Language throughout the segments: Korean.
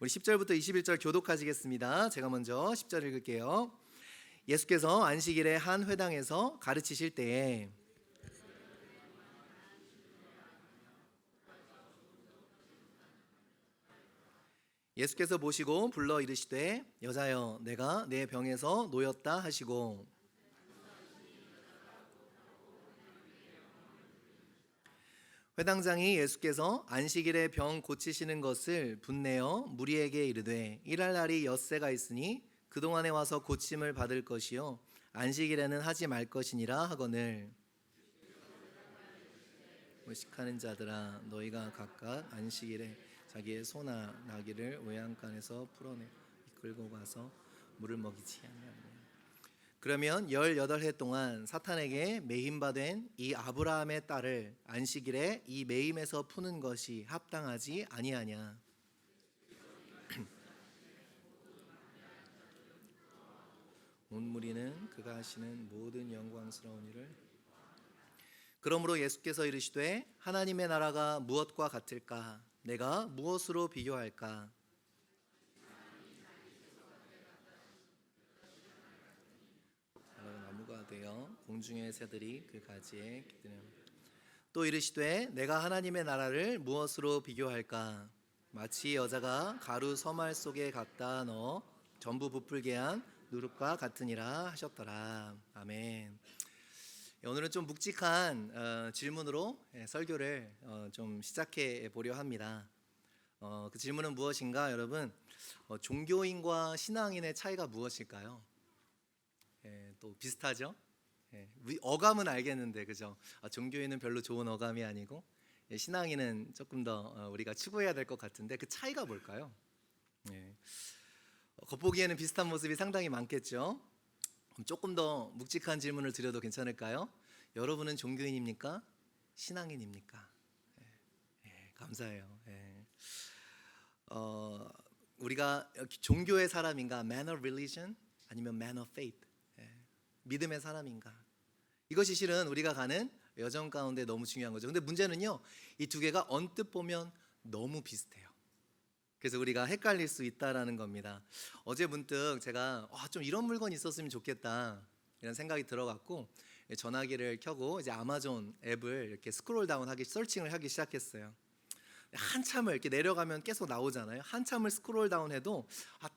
우리 10절부터 21절 교독하시겠습니다. 제가 먼저 10절 읽을게요. 예수께서 안식일에 한 회당에서 가르치실 때에 예수께서 보시고 불러 이르시되 여자여 내가 내 병에서 놓였다 하시고 회당장이 예수께서 안식일에 병 고치시는 것을 분내어 무리에게 이르되 일할 날이 엿새가 있으니 그동안에 와서 고침을 받을 것이요 안식일에는 하지 말 것이니라 하거늘 의식하는 자들아 너희가 각각 안식일에 자기의 소나 나귀를 외양간에서 풀어내 이끌고 가서 물을 먹이지 아니하며 그러면 18해 동안 사탄에게 매임받은 이 아브라함의 딸을 안식일에 이 매임에서 푸는 것이 합당하지 아니하냐. 온 무리는 그가 하시는 모든 영광스러운 일을 그러므로 예수께서 이르시되 하나님의 나라가 무엇과 같을까? 내가 무엇으로 비교할까? 나무가 되어 공중의 새들이 그 가지에 깃드는 또 이르시되 내가 하나님의 나라를 무엇으로 비교할까? 마치 여자가 가루 서말 속에 갖다 넣어 전부 부풀게 한 누룩과 같으니라 하셨더라. 아멘. 오늘은 좀 묵직한 질문으로 설교를 좀 시작해 보려 합니다. 그 질문은 무엇인가, 여러분? 종교인과 신앙인의 차이가 무엇일까요? 또 비슷하죠? 어감은 알겠는데, 그죠? 종교인은 별로 좋은 어감이 아니고, 신앙인은 조금 더 우리가 추구해야 될 것 같은데, 그 차이가 뭘까요? 겉보기에는 비슷한 모습이 상당히 많겠죠? 조금 더 묵직한 질문을 드려도 괜찮을까요? 여러분은 종교인입니까? 신앙인입니까? 감사해요. 우리가 종교의 사람인가? Man of religion? 아니면 man of faith? 믿음의 사람인가? 이것이 실은 우리가 가는 여정 가운데 너무 중요한 거죠. 근데 문제는요, 이 두 개가 언뜻 보면 너무 비슷해요. 그래서 우리가 헷갈릴 수 있다라는 겁니다. 어제 문득 제가 좀 이런 물건이 있었으면 좋겠다 이런 생각이 들어갖고 전화기를 켜고 이제 아마존 앱을 이렇게 스크롤 다운하기 서칭을 하기 시작했어요. 한참을 이렇게 내려가면 계속 나오잖아요. 한참을 스크롤 다운해도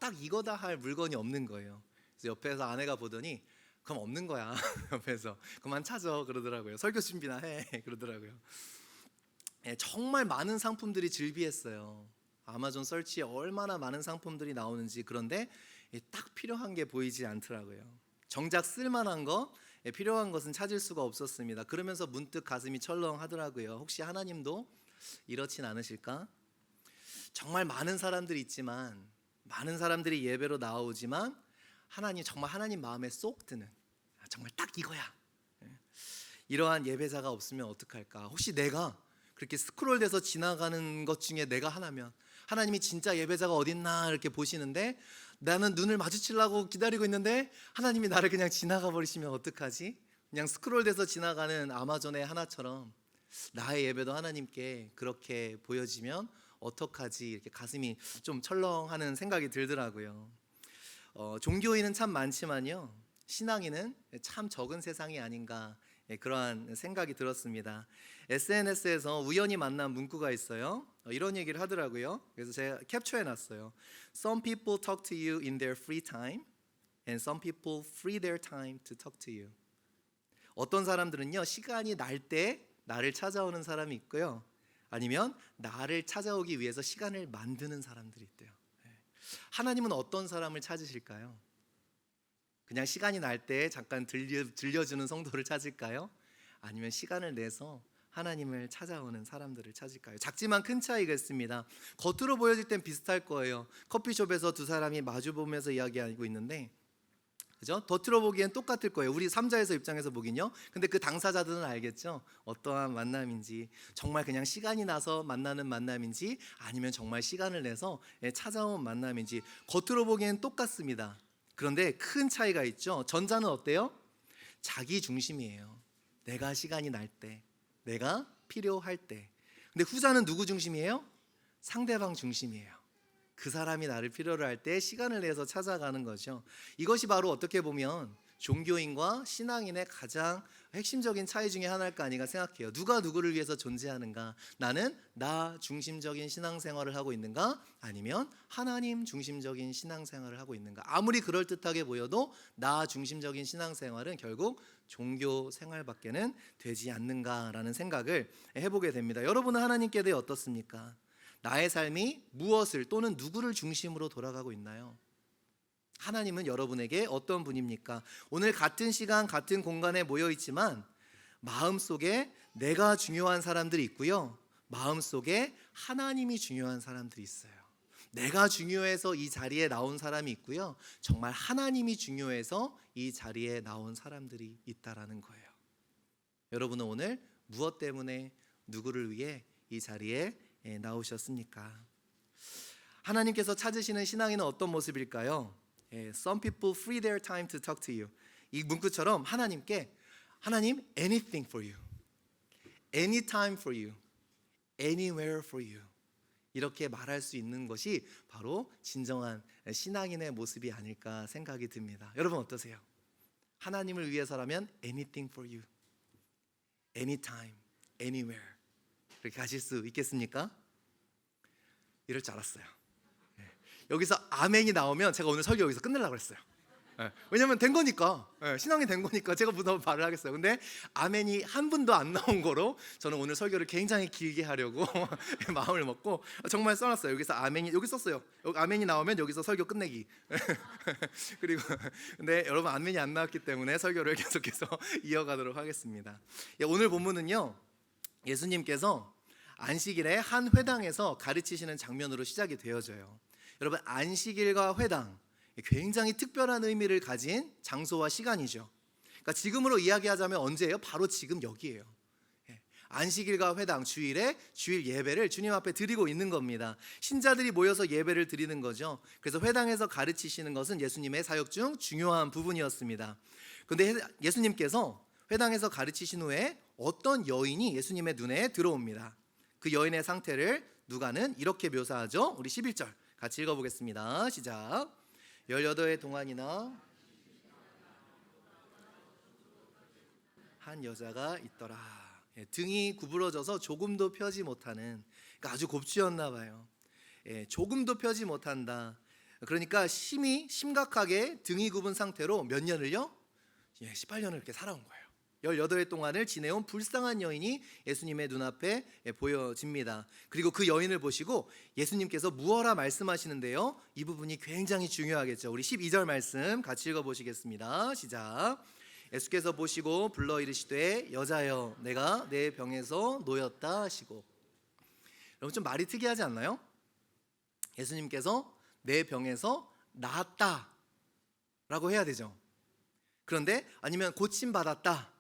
딱 이거다 할 물건이 없는 거예요. 그래서 옆에서 아내가 보더니 그럼 없는 거야. 옆에서 그만 찾아 그러더라고요. 설교 준비나 해 그러더라고요. 정말 많은 상품들이 즐비했어요. 아마존 서치에 얼마나 많은 상품들이 나오는지. 그런데 딱 필요한 게 보이지 않더라고요. 정작 쓸만한 거, 필요한 것은 찾을 수가 없었습니다. 그러면서 문득 가슴이 철렁하더라고요. 혹시 하나님도 이렇진 않으실까? 정말 많은 사람들이 있지만, 많은 사람들이 예배로 나오지만 하나님, 정말 하나님 마음에 쏙 드는, 정말 딱 이거야, 이러한 예배자가 없으면 어떡할까? 혹시 내가 그렇게 스크롤돼서 지나가는 것 중에 내가 하나면 하나님이 진짜 예배자가 어딨나 이렇게 보시는데 나는 눈을 마주치려고 기다리고 있는데 하나님이 나를 그냥 지나가 버리시면 어떡하지? 그냥 스크롤돼서 지나가는 아마존의 하나처럼 나의 예배도 하나님께 그렇게 보여지면 어떡하지? 이렇게 가슴이 좀 철렁하는 생각이 들더라고요. 종교인은 참 많지만요, 신앙인은 참 적은 세상이 아닌가, 그러한 생각이 들었습니다. SNS에서 우연히 만난 문구가 있어요. 이런 얘기를 하더라고요. 그래서 제가 캡처해 놨어요. Some people talk to you in their free time and some people free their time to talk to you. 어떤 사람들은요, 시간이 날 때 나를 찾아오는 사람이 있고요, 아니면 나를 찾아오기 위해서 시간을 만드는 사람들이 있대요. 하나님은 어떤 사람을 찾으실까요? 그냥 시간이 날 때 잠깐 들려주는 성도를 찾을까요? 아니면 시간을 내서 하나님을 찾아오는 사람들을 찾을까요? 작지만 큰 차이가 있습니다. 겉으로 보여질 땐 비슷할 거예요. 커피숍에서 두 사람이 마주보면서 이야기하고 있는데, 그죠? 겉으로 보기엔 똑같을 거예요. 우리 삼자에서 입장에서 보긴요. 근데 그 당사자들은 알겠죠? 어떠한 만남인지, 정말 그냥 시간이 나서 만나는 만남인지, 아니면 정말 시간을 내서 찾아온 만남인지. 겉으로 보기엔 똑같습니다. 그런데 큰 차이가 있죠. 전자는 어때요? 자기 중심이에요. 내가 시간이 날 때, 내가 필요할 때. 근데 후자는 누구 중심이에요? 상대방 중심이에요. 그 사람이 나를 필요로 할 때 시간을 내서 찾아가는 거죠. 이것이 바로 어떻게 보면 종교인과 신앙인의 가장 핵심적인 차이 중에 하나일까 아닌가 생각해요. 누가 누구를 위해서 존재하는가? 나는 나 중심적인 신앙생활을 하고 있는가? 아니면 하나님 중심적인 신앙생활을 하고 있는가? 아무리 그럴듯하게 보여도 나 중심적인 신앙생활은 결국 종교 생활밖에는 되지 않는가라는 생각을 해보게 됩니다. 여러분은 하나님께 대해 어떻습니까? 나의 삶이 무엇을 또는 누구를 중심으로 돌아가고 있나요? 하나님은 여러분에게 어떤 분입니까? 오늘 같은 시간 같은 공간에 모여 있지만 마음속에 내가 중요한 사람들이 있고요, 마음속에 하나님이 중요한 사람들이 있어요. 내가 중요해서 이 자리에 나온 사람이 있고요, 정말 하나님이 중요해서 이 자리에 나온 사람들이 있다라는 거예요. 여러분은 오늘 무엇 때문에 누구를 위해 이 자리에 나오셨습니까? 하나님께서 찾으시는 신앙인은 어떤 모습일까요? Some people free their time to talk to you. 이 문구처럼 하나님께 하나님 anything for you, anytime for you, anywhere for you 이렇게 말할 수 있는 것이 바로 진정한 신앙인의 모습이 아닐까 생각이 듭니다. 여러분 어떠세요? 하나님을 위해서라면 anything for you, anytime, anywhere 이렇게 가실 수 있겠습니까? 이럴 줄 알았어요. 여기서 아멘이 나오면 제가 오늘 설교 여기서 끝내려고 했어요. 왜냐면 된 거니까, 신앙이 된 거니까 제가 무슨 말을 하겠어요. 근데 아멘이 한 분도 안 나온 거로 저는 오늘 설교를 굉장히 길게 하려고 마음을 먹고 정말 써놨어요. 여기서 아멘이, 여기 썼어요. 여기 아멘이 나오면 여기서 설교 끝내기. 그리고 근데 여러분 아멘이 안 나왔기 때문에 설교를 계속해서 이어가도록 하겠습니다. 오늘 본문은요, 예수님께서 안식일에 한 회당에서 가르치시는 장면으로 시작이 되어져요. 여러분 안식일과 회당 굉장히 특별한 의미를 가진 장소와 시간이죠. 그러니까 지금으로 이야기하자면 언제예요? 바로 지금 여기예요. 안식일과 회당, 주일에 주일 예배를 주님 앞에 드리고 있는 겁니다. 신자들이 모여서 예배를 드리는 거죠. 그래서 회당에서 가르치시는 것은 예수님의 사역 중 중요한 부분이었습니다. 그런데 예수님께서 회당에서 가르치신 후에 어떤 여인이 예수님의 눈에 들어옵니다. 그 여인의 상태를 누가는 이렇게 묘사하죠. 우리 11절 같이 읽어보겠습니다. 시작. 18해 동안이나 한 여자가 있더라. 등이 구부러져서 조금도 펴지 못하는, 그러니까 아주 곱주였나 봐요. 조금도 펴지 못한다. 그러니까 심각하게 등이 굽은 상태로 몇 년을요? 18년을 이렇게 살아온 거예요. 18해 동안을 지내온 불쌍한 여인이 예수님의 눈앞에 보여집니다. 그리고 그 여인을 보시고 예수님께서 무엇라 말씀하시는데요, 이 부분이 굉장히 중요하겠죠. 우리 12절 말씀 같이 읽어보시겠습니다. 시작. 예수께서 보시고 불러 이르시되 여자여 내가 내 병에서 놓였다 하시고. 여러분 좀 말이 특이하지 않나요? 예수님께서 내 병에서 나았다 라고 해야 되죠. 그런데 아니면 고침받았다,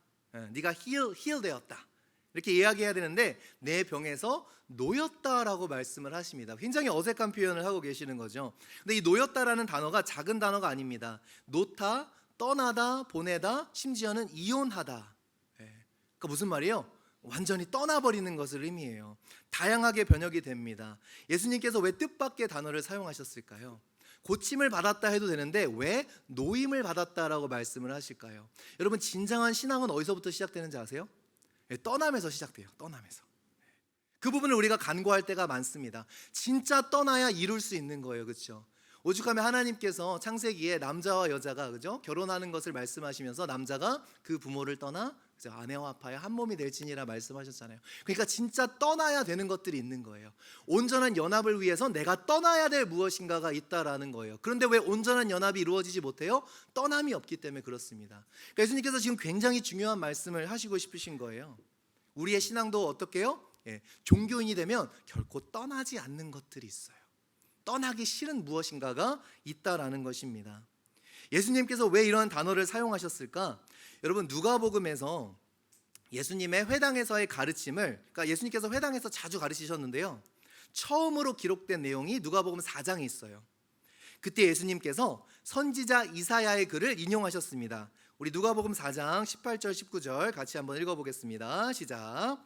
네가 힐 되었다 이렇게 이야기해야 되는데 내 병에서 놓였다라고 말씀을 하십니다. 굉장히 어색한 표현을 하고 계시는 거죠. 근데 이 놓였다라는 단어가 작은 단어가 아닙니다. 놓다, 떠나다, 보내다, 심지어는 이혼하다. 그러니까 무슨 말이에요? 완전히 떠나버리는 것을 의미해요. 다양하게 번역이 됩니다. 예수님께서 왜 뜻밖의 단어를 사용하셨을까요? 고침을 받았다 해도 되는데 왜 노임을 받았다라고 말씀을 하실까요? 여러분 진정한 신앙은 어디서부터 시작되는지 아세요? 떠남에서 시작돼요. 떠남에서. 그 부분을 우리가 간구할 때가 많습니다. 진짜 떠나야 이룰 수 있는 거예요. 그렇죠? 오죽하면 하나님께서 창세기에 남자와 여자가 그죠? 결혼하는 것을 말씀하시면서 남자가 그 부모를 떠나 그죠? 아내와 합하여 한 몸이 될지니라 말씀하셨잖아요. 그러니까 진짜 떠나야 되는 것들이 있는 거예요. 온전한 연합을 위해서 내가 떠나야 될 무엇인가가 있다라는 거예요. 그런데 왜 온전한 연합이 이루어지지 못해요? 떠남이 없기 때문에 그렇습니다. 그러니까 예수님께서 지금 굉장히 중요한 말씀을 하시고 싶으신 거예요. 우리의 신앙도 어떻게 해요? 종교인이 되면 결코 떠나지 않는 것들이 있어요. 떠나기 싫은 무엇인가가 있다라는 것입니다. 예수님께서 왜 이런 단어를 사용하셨을까? 여러분 누가복음에서 예수님의 회당에서의 가르침을, 그러니까 예수님께서 회당에서 자주 가르치셨는데요, 처음으로 기록된 내용이 누가복음 4장에 있어요. 그때 예수님께서 선지자 이사야의 글을 인용하셨습니다. 우리 누가복음 4장 18절 19절 같이 한번 읽어보겠습니다. 시작.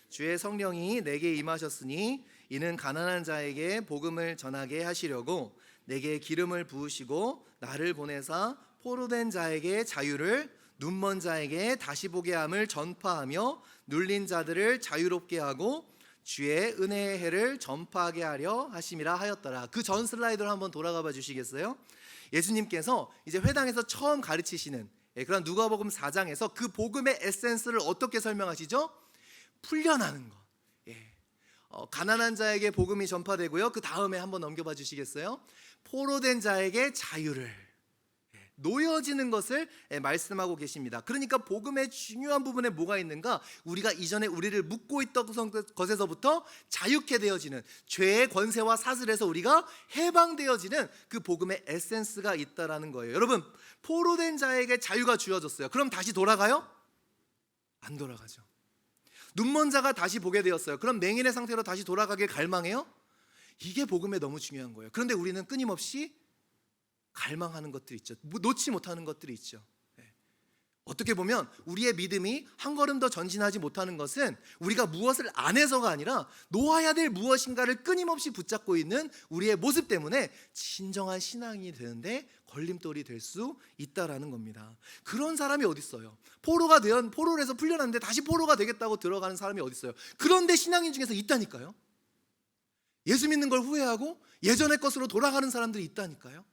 주의 성령이 내게 임하셨으니 이는 가난한 자에게 복음을 전하게 하시려고 내게 기름을 부으시고 나를 보내사 포로된 자에게 자유를, 눈먼 자에게 다시 보게 함을 전파하며 눌린 자들을 자유롭게 하고 주의 은혜의 해를 전파하게 하려 하심이라 하였더라. 그 전 슬라이드로 한번 돌아가 봐 주시겠어요? 예수님께서 이제 회당에서 처음 가르치시는 그런 누가복음 4장에서 그 복음의 에센스를 어떻게 설명하시죠? 풀려나는 것. 가난한 자에게 복음이 전파되고요. 그 다음에 한번 넘겨봐 주시겠어요? 포로된 자에게 자유를, 놓여지는 것을 말씀하고 계십니다. 그러니까 복음의 중요한 부분에 뭐가 있는가? 우리가 이전에 우리를 묶고 있던 것에서부터 자유케 되어지는, 죄의 권세와 사슬에서 우리가 해방되어지는 그 복음의 에센스가 있다라는 거예요. 여러분, 포로된 자에게 자유가 주어졌어요. 그럼 다시 돌아가요? 안 돌아가죠. 눈먼 자가 다시 보게 되었어요. 그럼 맹인의 상태로 다시 돌아가길 갈망해요? 이게 복음에 너무 중요한 거예요. 그런데 우리는 끊임없이 갈망하는 것들이 있죠. 놓지 못하는 것들이 있죠. 어떻게 보면 우리의 믿음이 한 걸음 더 전진하지 못하는 것은 우리가 무엇을 안 해서가 아니라 놓아야 될 무엇인가를 끊임없이 붙잡고 있는 우리의 모습 때문에 진정한 신앙이 되는데 걸림돌이 될 수 있다라는 겁니다. 그런 사람이 어디 있어요? 포로를 해서 풀려났는데 다시 포로가 되겠다고 들어가는 사람이 어디 있어요? 그런데 신앙인 중에서 있다니까요. 예수 믿는 걸 후회하고 예전의 것으로 돌아가는 사람들이 있다니까요.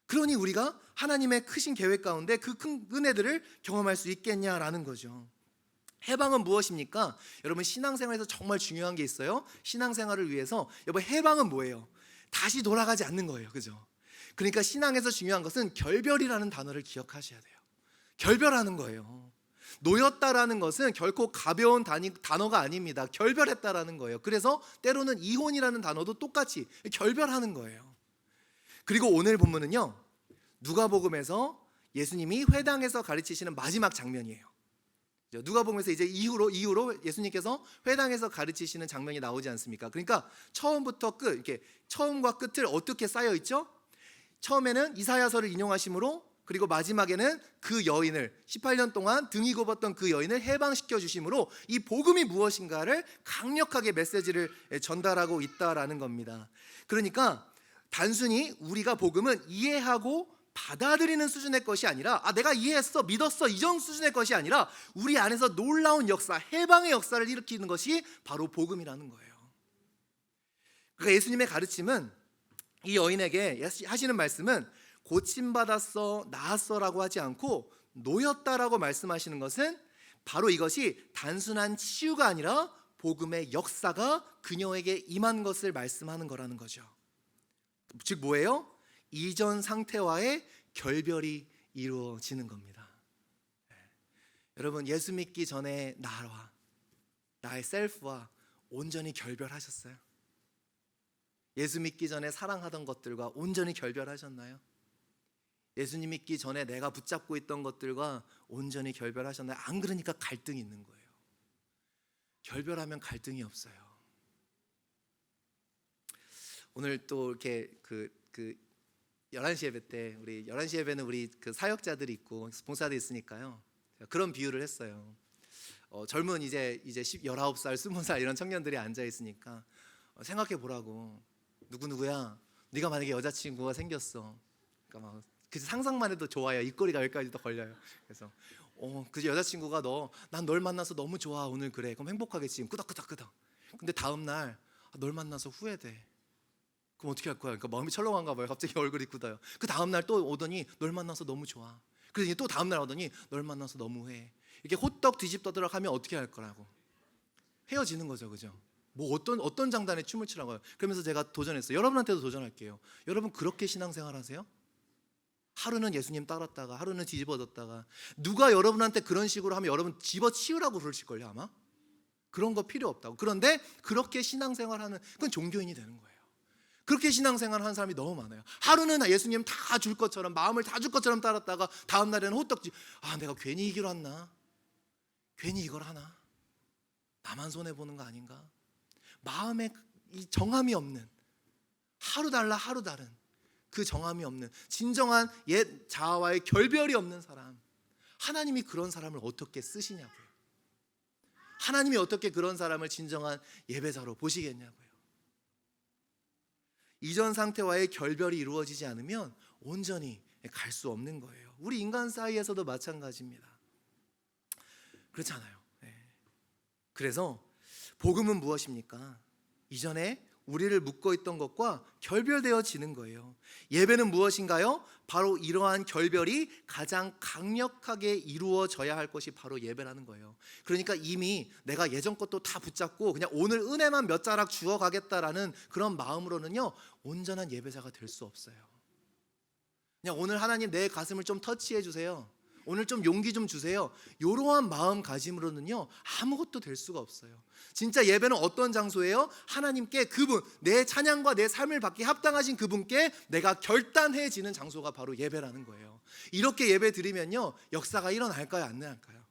그러니 우리가 하나님의 크신 계획 가운데 그 큰 은혜들을 경험할 수 있겠냐라는 거죠. 해방은 무엇입니까? 여러분, 신앙생활에서 정말 중요한 게 있어요. 신앙생활을 위해서 여러분, 해방은 뭐예요? 다시 돌아가지 않는 거예요. 그죠? 그러니까 신앙에서 중요한 것은 결별이라는 단어를 기억하셔야 돼요. 결별하는 거예요. 놓였다라는 것은 결코 가벼운 단어가 아닙니다. 결별했다라는 거예요. 그래서 때로는 이혼이라는 단어도 똑같이 결별하는 거예요. 그리고 오늘 본문은요, 누가복음에서 예수님이 회당에서 가르치시는 마지막 장면이에요. 누가복음에서 이제 이후로 예수님께서 회당에서 가르치시는 장면이 나오지 않습니까? 그러니까 처음부터 끝, 이렇게 처음과 끝을 어떻게 쌓여 있죠? 처음에는 이사야서를 인용하심으로, 그리고 마지막에는 그 여인을 18년 동안 등이 굽었던 그 여인을 해방시켜 주심으로 이 복음이 무엇인가를 강력하게 메시지를 전달하고 있다라는 겁니다. 그러니까 단순히 우리가 복음은 이해하고 받아들이는 수준의 것이 아니라 내가 이해했어, 믿었어, 이 정도 수준의 것이 아니라 우리 안에서 놀라운 역사, 해방의 역사를 일으키는 것이 바로 복음이라는 거예요. 그러니까 예수님의 가르침은, 이 여인에게 하시는 말씀은 고침받았어, 나았어라고 하지 않고 놓였다라고 말씀하시는 것은 바로 이것이 단순한 치유가 아니라 복음의 역사가 그녀에게 임한 것을 말씀하는 거라는 거죠. 즉 뭐예요? 이전 상태와의 결별이 이루어지는 겁니다. 여러분, 예수 믿기 전에 나와 나의 셀프와 온전히 결별하셨어요? 예수 믿기 전에 사랑하던 것들과 온전히 결별하셨나요? 예수님 믿기 전에 내가 붙잡고 있던 것들과 온전히 결별하셨나요? 안 그러니까 갈등이 있는 거예요. 결별하면 갈등이 없어요. 오늘 또 이렇게 그 11시 예배 때, 우리 11시 예배는 우리 그 사역자들이 있고 봉사도 있으니까요, 그런 비유를 했어요. 젊은 이제 19살, 20살 이런 청년들이 앉아 있으니까 생각해 보라고. 누구야? 네가 만약에 여자친구가 생겼어. 그러니까 막 그 상상만 해도 좋아요. 입꼬리가 여기까지도 걸려요. 그래서 그 여자친구가 난 널 만나서 너무 좋아 오늘. 그래, 그럼 행복하겠지. 지금 끄덕끄덕. 근데 다음 날 널 만나서 후회돼. 그럼 어떻게 할 거야? 그러니까 마음이 철렁한가 봐요. 갑자기 얼굴이 굳어요. 그 다음 날 또 오더니 널 만나서 너무 좋아. 그러더니 또 다음 날 오더니 널 만나서 너무 후회. 이렇게 호떡 뒤집어더락 하면 어떻게 할 거라고? 헤어지는 거죠, 그죠? 뭐 어떤 장단에 춤을 추라고요? 그러면서 제가 도전했어요. 여러분한테도 도전할게요. 여러분, 그렇게 신앙생활 하세요? 하루는 예수님 따랐다가 하루는 뒤집어졌다가. 누가 여러분한테 그런 식으로 하면 여러분 집어치우라고 그러실걸요 아마? 그런 거 필요 없다고. 그런데 그렇게 신앙생활하는, 그건 종교인이 되는 거예요. 그렇게 신앙생활 하는 사람이 너무 많아요. 하루는 예수님 다 줄 것처럼, 마음을 다 줄 것처럼 따랐다가 다음 날에는 호떡지. 내가 괜히 이 길 왔나? 괜히 이걸 하나? 나만 손해보는 거 아닌가? 마음에 이 정함이 없는, 하루 다른 그 정함이 없는, 진정한 옛 자아와의 결별이 없는 사람, 하나님이 그런 사람을 어떻게 쓰시냐고요. 하나님이 어떻게 그런 사람을 진정한 예배자로 보시겠냐고요. 이전 상태와의 결별이 이루어지지 않으면 온전히 갈 수 없는 거예요. 우리 인간 사이에서도 마찬가지입니다. 그렇잖아요. 그래서 복음은 무엇입니까? 이전에 우리를 묶어 있던 것과 결별되어지는 거예요. 예배는 무엇인가요? 바로 이러한 결별이 가장 강력하게 이루어져야 할 것이 바로 예배라는 거예요. 그러니까 이미 내가 예전 것도 다 붙잡고 그냥 오늘 은혜만 몇 자락 주어가겠다라는 그런 마음으로는요, 온전한 예배자가 될 수 없어요. 그냥 오늘 하나님 내 가슴을 좀 터치해 주세요, 오늘 좀 용기 좀 주세요, 이러한 마음가짐으로는요 아무것도 될 수가 없어요. 진짜 예배는 어떤 장소예요? 하나님께 그분, 내 찬양과 내 삶을 받기 합당하신 그분께 내가 결단해지는 장소가 바로 예배라는 거예요. 이렇게 예배 드리면요 역사가 일어날까요, 안 일어날까요?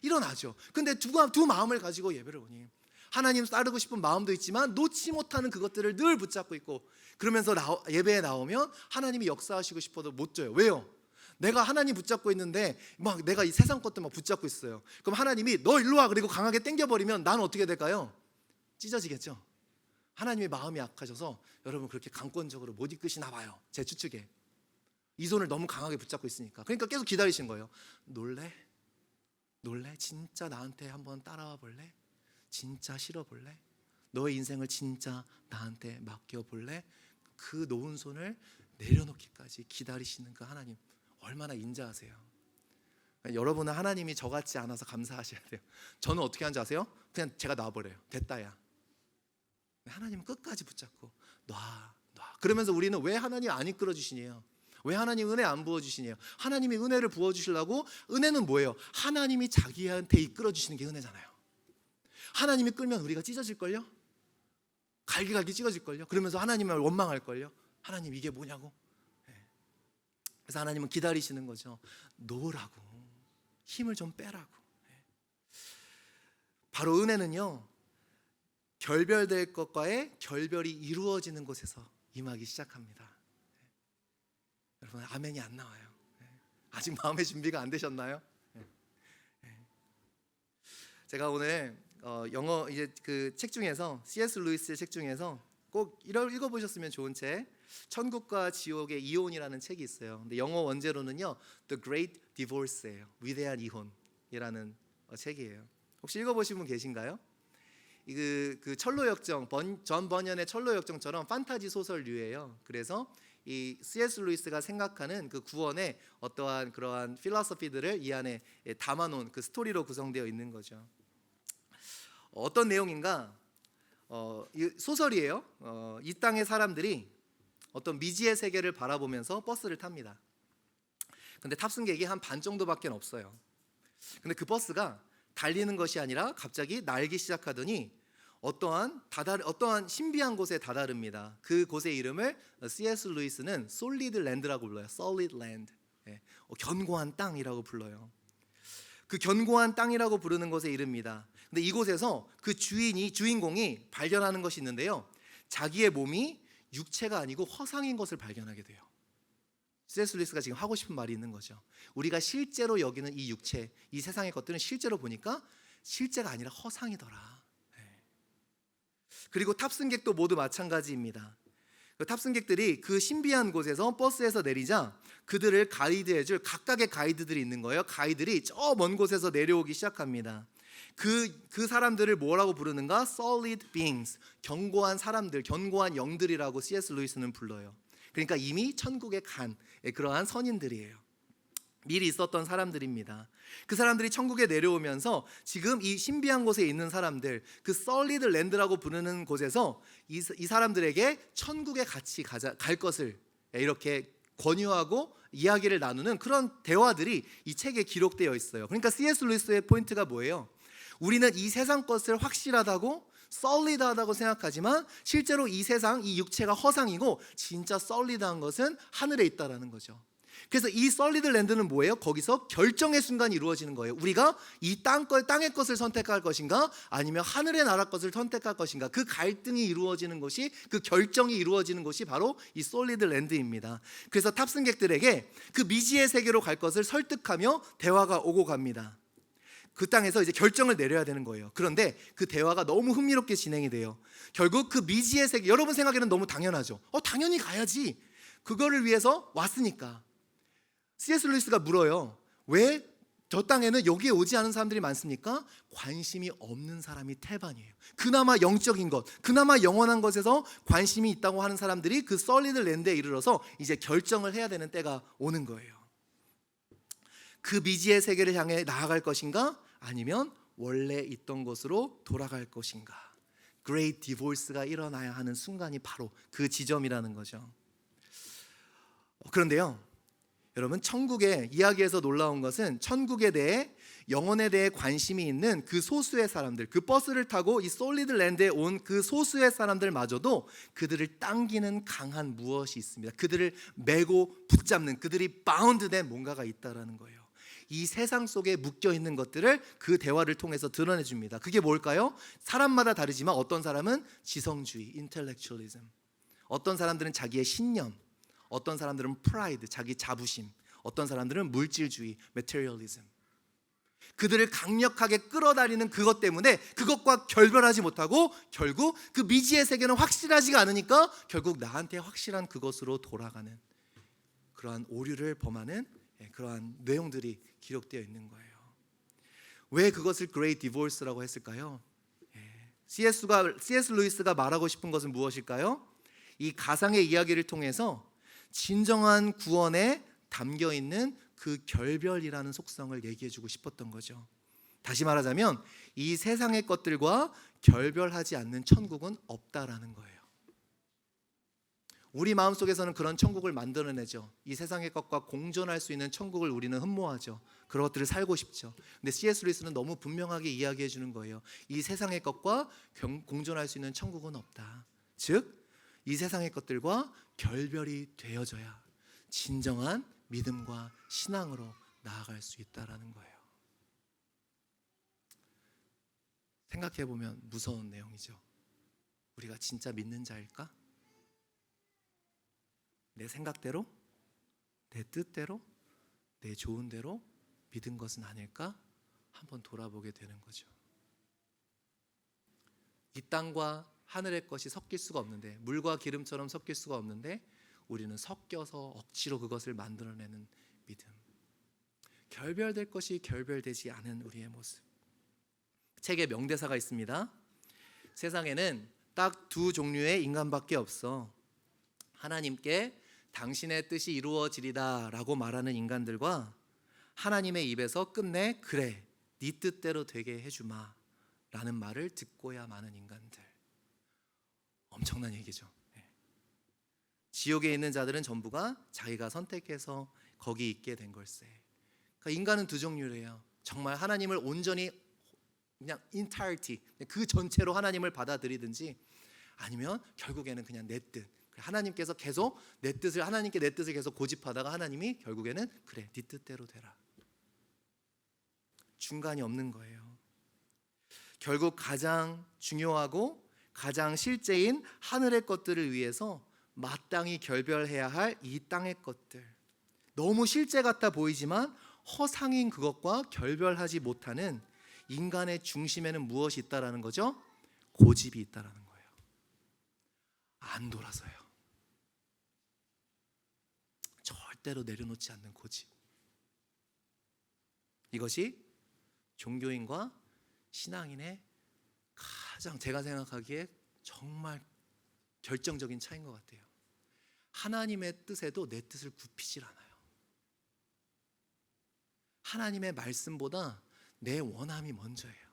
일어나죠. 근데 두 마음을 가지고 예배를 오니 하나님 따르고 싶은 마음도 있지만 놓지 못하는 그것들을 늘 붙잡고 있고, 그러면서 예배에 나오면 하나님이 역사하시고 싶어도 못 줘요. 왜요? 내가 하나님 붙잡고 있는데 막 내가 이 세상 것도 막 붙잡고 있어요. 그럼 하나님이 너 일로 와 그리고 강하게 당겨버리면 나는 어떻게 될까요? 찢어지겠죠. 하나님의 마음이 약하셔서 여러분 그렇게 강권적으로 못 이끄시나 봐요, 제 추측에. 이 손을 너무 강하게 붙잡고 있으니까. 그러니까 계속 기다리신 거예요. 놀래? 진짜 나한테 한번 따라와 볼래? 진짜 실어볼래? 너의 인생을 진짜 나한테 맡겨볼래? 그 놓은 손을 내려놓기까지 기다리시는 그 하나님 얼마나 인자하세요. 여러분은 하나님이 저같지 않아서 감사하셔야 돼요. 저는 어떻게 하는지 아세요? 그냥 제가 놔버려요. 됐다야. 하나님은 끝까지 붙잡고 놔. 그러면서 우리는 왜 하나님 안 이끌어 주시니요? 왜 하나님 은혜 안 부어주시니요? 하나님이 은혜를 부어주시려고. 은혜는 뭐예요? 하나님이 자기한테 이끌어 주시는 게 은혜잖아요. 하나님이 끌면 우리가 찢어질걸요? 갈기갈기 찢어질걸요? 그러면서 하나님을 원망할걸요? 하나님 이게 뭐냐고? 그래서 하나님은 기다리시는 거죠. 놓으라고, 힘을 좀 빼라고. 바로 은혜는요 결별될 것과의 결별이 이루어지는 곳에서 임하기 시작합니다. 여러분 아멘이 안 나와요. 아직 마음의 준비가 안 되셨나요? 제가 오늘 영어 이제 그 책 중에서 C.S. 루이스의 책 중에서 꼭 읽어보셨으면 좋은 책, 천국과 지옥의 이혼이라는 책이 있어요. 근데 영어 원제로는요 The Great Divorce예요. 위대한 이혼이라는 책이에요. 혹시 읽어보신 분 계신가요? 그 철로역정, 존 버년의 철로역정처럼 판타지 소설류예요. 그래서 이 C.S. 루이스가 생각하는 그 구원의 어떠한 그러한 필로소피들을 이 안에 담아놓은 그 스토리로 구성되어 있는 거죠. 어떤 내용인가? 이 소설이에요. 이 땅의 사람들이 어떤 미지의 세계를 바라보면서 버스를 탑니다. 근데 탑승객이 한 반 정도밖에 없어요. 근데 그 버스가 달리는 것이 아니라 갑자기 날기 시작하더니 어떠한 신비한 곳에 다다릅니다. 그 곳의 이름을 C.S. 루이스는 솔리드 랜드라고 불러요. Solid Land. 견고한 땅이라고 불러요. 그 견고한 땅이라고 부르는 곳에 이릅니다. 근데 이곳에서 그 주인공이 발견하는 것이 있는데요. 자기의 몸이 육체가 아니고 허상인 것을 발견하게 돼요. C.S. 루이스가 지금 하고 싶은 말이 있는 거죠. 우리가 실제로 여기는 이 육체, 이 세상의 것들은 실제로 보니까 실제가 아니라 허상이더라. 그리고 탑승객도 모두 마찬가지입니다. 그 탑승객들이 그 신비한 곳에서 버스에서 내리자 그들을 가이드해줄 각각의 가이드들이 있는 거예요. 가이드들이 저 먼 곳에서 내려오기 시작합니다. 그 사람들을 뭐라고 부르는가? Solid beings, 견고한 사람들, 견고한 영들이라고 C.S. 루이스는 불러요. 그러니까 이미 천국에 간 그러한 선인들이에요. 미리 있었던 사람들입니다. 그 사람들이 천국에 내려오면서 지금 이 신비한 곳에 있는 사람들, 그 솔리드 랜드라고 부르는 곳에서 이 사람들에게 천국에 같이 갈 것을 이렇게 권유하고 이야기를 나누는 그런 대화들이 이 책에 기록되어 있어요. 그러니까 C.S. 루이스의 포인트가 뭐예요? 우리는 이 세상 것을 확실하다고 솔리드하다고 생각하지만 실제로 이 세상, 이 육체가 허상이고 진짜 솔리드한 것은 하늘에 있다라는 거죠. 그래서 이 솔리드 랜드는 뭐예요? 거기서 결정의 순간이 이루어지는 거예요. 우리가 이 땅의 것을 선택할 것인가 아니면 하늘의 나라 것을 선택할 것인가, 그 갈등이 이루어지는 것이, 그 결정이 이루어지는 것이 바로 이 솔리드 랜드입니다. 그래서 탑승객들에게 그 미지의 세계로 갈 것을 설득하며 대화가 오고 갑니다. 그 땅에서 이제 결정을 내려야 되는 거예요. 그런데 그 대화가 너무 흥미롭게 진행이 돼요. 결국 그 미지의 세계, 여러분 생각에는 너무 당연하죠. 당연히 가야지. 그거를 위해서 왔으니까. C.S. 루이스가 물어요. 왜 저 땅에는 여기에 오지 않은 사람들이 많습니까? 관심이 없는 사람이 태반이에요. 그나마 영적인 것, 그나마 영원한 것에서 관심이 있다고 하는 사람들이 그 솔리드 랜드에 이르러서 이제 결정을 해야 되는 때가 오는 거예요. 그 미지의 세계를 향해 나아갈 것인가? 아니면 원래 있던 곳으로 돌아갈 것인가? Great Divorce가 일어나야 하는 순간이 바로 그 지점이라는 거죠. 그런데요, 여러분, 천국의 이야기에서 놀라운 것은 천국에 대해, 영혼에 대해 관심이 있는 그 소수의 사람들, 그 버스를 타고 이 솔리드 랜드에 온 그 소수의 사람들마저도 그들을 당기는 강한 무엇이 있습니다. 그들을 메고 붙잡는, 그들이 바운드된 뭔가가 있다라는 거예요. 이 세상 속에 묶여있는 것들을 그 대화를 통해서 드러내줍니다. 그게 뭘까요? 사람마다 다르지만 어떤 사람은 지성주의, 인텔렉츄얼리즘, 어떤 사람들은 자기의 신념, 어떤 사람들은 프라이드, 자기 자부심, 어떤 사람들은 물질주의, 메테리얼리즘. 그들을 강력하게 끌어다니는 그것 때문에 그것과 결별하지 못하고 결국 그 미지의 세계는 확실하지가 않으니까 결국 나한테 확실한 그것으로 돌아가는 그러한 오류를 범하는 그러한 내용들이 기록되어 있는 거예요. 왜 그것을 Great Divorce라고 했을까요? C.S. 루이스가 말하고 싶은 것은 무엇일까요? 이 가상의 이야기를 통해서 진정한 구원에 담겨있는 그 결별이라는 속성을 얘기해주고 싶었던 거죠. 다시 말하자면 이 세상의 것들과 결별하지 않는 천국은 없다라는 거예요. 우리 마음속에서는 그런 천국을 만들어내죠. 이 세상의 것과 공존할 수 있는 천국을 우리는 흠모하죠. 그런 것들을 살고 싶죠. 근데 C.S. 루이스는 너무 분명하게 이야기해 주는 거예요. 이 세상의 것과 공존할 수 있는 천국은 없다. 즉, 이 세상의 것들과 결별이 되어져야 진정한 믿음과 신앙으로 나아갈 수 있다라는 거예요. 생각해 보면 무서운 내용이죠. 우리가 진짜 믿는 자일까? 내 생각대로, 내 뜻대로, 내 좋은 대로 믿은 것은 아닐까? 한번 돌아보게 되는 거죠. 이 땅과 하늘의 것이 섞일 수가 없는데, 물과 기름처럼 섞일 수가 없는데 우리는 섞여서 억지로 그것을 만들어내는 믿음. 결별될 것이 결별되지 않은 우리의 모습. 책에 명대사가 있습니다. 세상에는 딱 두 종류의 인간밖에 없어. 하나님께 당신의 뜻이 이루어지리다 라고 말하는 인간들과 하나님의 입에서 끝내 그래 네 뜻대로 되게 해주마 라는 말을 듣고야 마는 인간들. 엄청난 얘기죠. 지옥에 있는 자들은 전부가 자기가 선택해서 거기 있게 된 걸세. 그러니까 인간은 두 종류래요. 정말 하나님을 온전히 그냥 entirety, 그 전체로 하나님을 받아들이든지, 아니면 결국에는 그냥 내 뜻, 하나님께서 계속 하나님께 내 뜻을 계속 고집하다가 하나님이 결국에는 그래 네 뜻대로 되라. 중간이 없는 거예요. 결국 가장 중요하고 가장 실제인 하늘의 것들을 위해서 마땅히 결별해야 할 이 땅의 것들, 너무 실제 같아 보이지만 허상인 그것과 결별하지 못하는 인간의 중심에는 무엇이 있다라는 거죠? 고집이 있다라는 거예요. 안 돌아서요. 절대로 내려놓지 않는 고집. 이것이 종교인과 신앙인의 가장, 제가 생각하기에 정말 결정적인 차이인 것 같아요. 하나님의 뜻에도 내 뜻을 굽히질 않아요. 하나님의 말씀보다 내 원함이 먼저예요.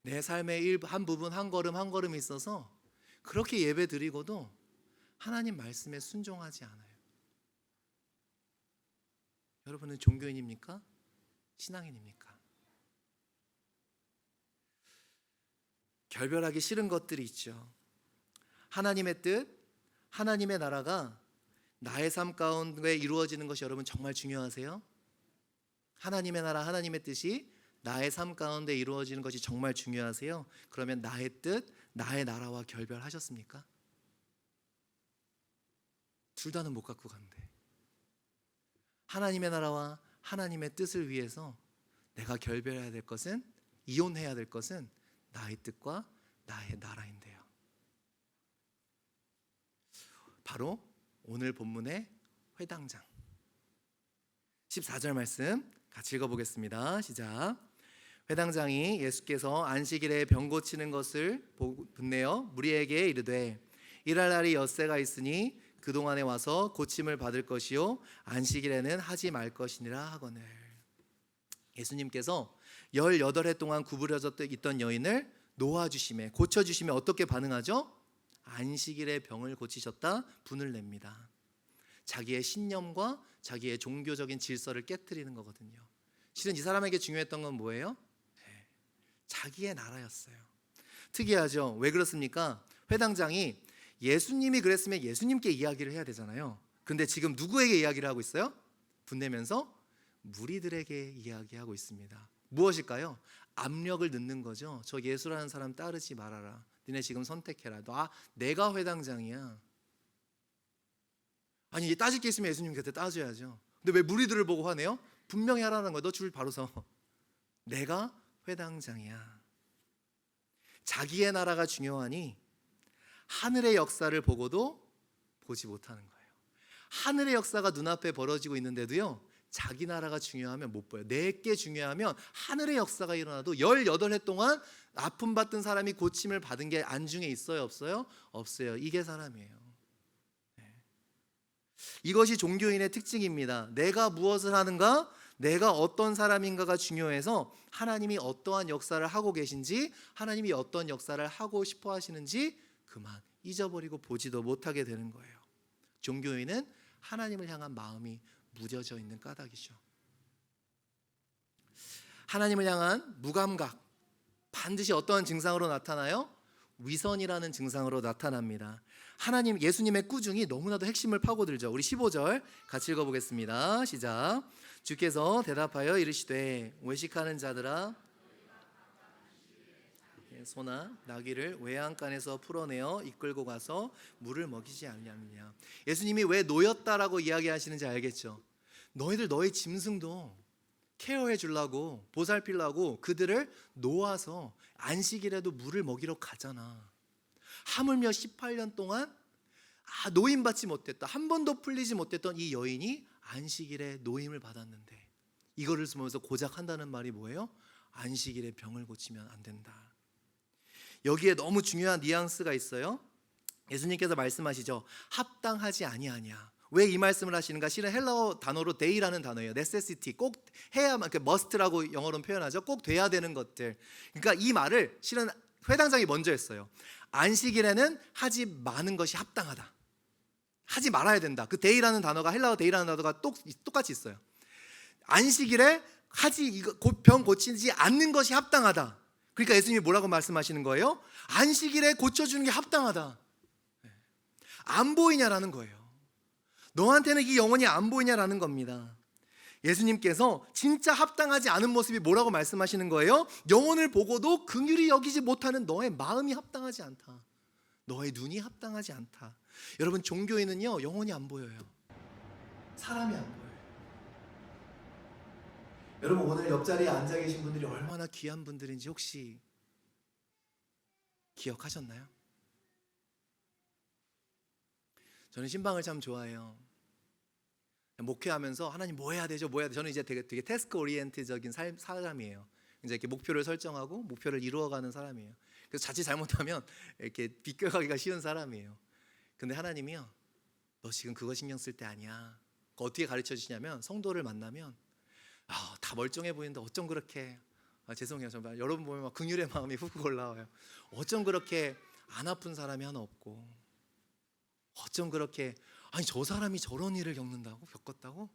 내 삶의 한 부분, 한 걸음 한 걸음이 있어서 그렇게 예배 드리고도 하나님 말씀에 순종하지 않아요. 여러분은 종교인입니까? 신앙인입니까? 결별하기 싫은 것들이 있죠. 하나님의 뜻, 하나님의 나라가 나의 삶 가운데 이루어지는 것이 여러분 정말 중요하세요? 하나님의 나라, 하나님의 뜻이 나의 삶 가운데 이루어지는 것이 정말 중요하세요? 그러면 나의 뜻, 나의 나라와 결별하셨습니까? 둘 다는 못 갖고 간대. 하나님의 나라와 하나님의 뜻을 위해서 내가 결별해야 될 것은, 이혼해야 될 것은 나의 뜻과 나의 나라인데요. 바로 오늘 본문의 회당장 14절 말씀 같이 읽어보겠습니다. 시작. 회당장이 예수께서 안식일에 병 고치는 것을 듣내어 무리에게 이르되 일할 날이 엿새가 있으니 그동안에 와서 고침을 받을 것이요 안식일에는 하지 말 것이니라 하거늘. 예수님께서 18해 동안 구부러져 있던 여인을 놓아주심에, 고쳐주심에 어떻게 반응하죠? 안식일에 병을 고치셨다 분을 냅니다. 자기의 신념과 자기의 종교적인 질서를 깨트리는 거거든요. 실은 이 사람에게 중요했던 건 뭐예요? 자기의 나라였어요. 특이하죠? 왜 그렇습니까? 회당장이 예수님이 그랬으면 예수님께 이야기를 해야 되잖아요. 근데 지금 누구에게 이야기를 하고 있어요? 분내면서 무리들에게 이야기하고 있습니다. 무엇일까요? 압력을 넣는 거죠. 저 예수라는 사람 따르지 말아라. 니네 지금 선택해라. 내가 회당장이야. 아니 따질 게 있으면 예수님 곁에 따져야죠. 근데 왜 무리들을 보고 화내요? 분명히 하라는 거야. 너 줄 바로 서. 내가 회당장이야. 자기의 나라가 중요하니 하늘의 역사를 보고도 보지 못하는 거예요. 하늘의 역사가 눈앞에 벌어지고 있는데도요, 자기 나라가 중요하면 못 보여요. 내게 중요하면 하늘의 역사가 일어나도 18해 동안 아픔 받던 사람이 고침을 받은 게 안중에 있어요? 없어요? 없어요. 이게 사람이에요. 이것이 종교인의 특징입니다. 내가 무엇을 하는가, 내가 어떤 사람인가가 중요해서 하나님이 어떠한 역사를 하고 계신지, 하나님이 어떤 역사를 하고 싶어 하시는지 그만 잊어버리고 보지도 못하게 되는 거예요. 종교인은 하나님을 향한 마음이 무뎌져 있는 까닭이죠. 하나님을 향한 무감각, 반드시 어떠한 증상으로 나타나요? 위선이라는 증상으로 나타납니다. 예수님의 꾸중이 너무나도 핵심을 파고들죠. 우리 15절 같이 읽어보겠습니다. 시작. 주께서 대답하여 이르시되 외식하는 자들아, 소나 나귀를 외양간에서 풀어내어 이끌고 가서 물을 먹이지 않느냐. 예수님이 왜 놓였다라고 이야기하시는지 알겠죠? 너희들 너희 짐승도 케어해 주려고, 보살피려고 그들을 놓아서 안식일에도 물을 먹이러 가잖아. 하물며 18년 동안 노임받지 못했다, 한 번도 풀리지 못했던 이 여인이 안식일에 노임을 받았는데, 이거를 보면서 고작 한다는 말이 뭐예요? 안식일에 병을 고치면 안 된다. 여기에 너무 중요한 뉘앙스가 있어요. 예수님께서 말씀하시죠. 합당하지 아니하냐. 왜 이 말씀을 하시는가? 실은 헬라어 단어로 day라는 단어예요. necessity, 꼭 해야만, must라고 영어로는 표현하죠. 꼭 돼야 되는 것들. 그러니까 이 말을 실은 회당장이 먼저 했어요. 안식일에는 하지 마는 것이 합당하다. 하지 말아야 된다. 그 day라는 단어가, 헬라어 day라는 단어가 똑같이 있어요. 안식일에 병 고치지 않는 것이 합당하다. 그러니까 예수님이 뭐라고 말씀하시는 거예요? 안식일에 고쳐주는 게 합당하다. 안 보이냐라는 거예요. 너한테는 이 영혼이 안 보이냐라는 겁니다. 예수님께서 진짜 합당하지 않은 모습이 뭐라고 말씀하시는 거예요? 영혼을 보고도 긍휼히 여기지 못하는 너의 마음이 합당하지 않다. 너의 눈이 합당하지 않다. 여러분, 종교인은요, 영혼이 안 보여요. 사람이 안 보여요. 여러분, 오늘 옆자리에 앉아 계신 분들이 얼마나 귀한 분들인지 혹시 기억하셨나요? 저는 신방을 참 좋아해요. 목회하면서 하나님 뭐 해야 되죠? 뭐 해야 되죠? 저는 이제 되게 태스크 오리엔트적인 사람이에요. 이제 이렇게 목표를 설정하고 목표를 이루어가는 사람이에요. 그래서 자칫 잘못하면 이렇게 비껴가기가 쉬운 사람이에요. 근데 하나님이요, 너 지금 그거 신경 쓸 때 아니야. 어떻게 가르쳐 주시냐면, 성도를 만나면 다 멀쩡해 보이는데 어쩜 그렇게, 죄송해요, 정말 여러분 보면 막 긍휼의 마음이 훅 올라와요. 어쩜 그렇게 안 아픈 사람이 하나 없고, 어쩜 그렇게, 아니 저 사람이 저런 일을 겪었다고?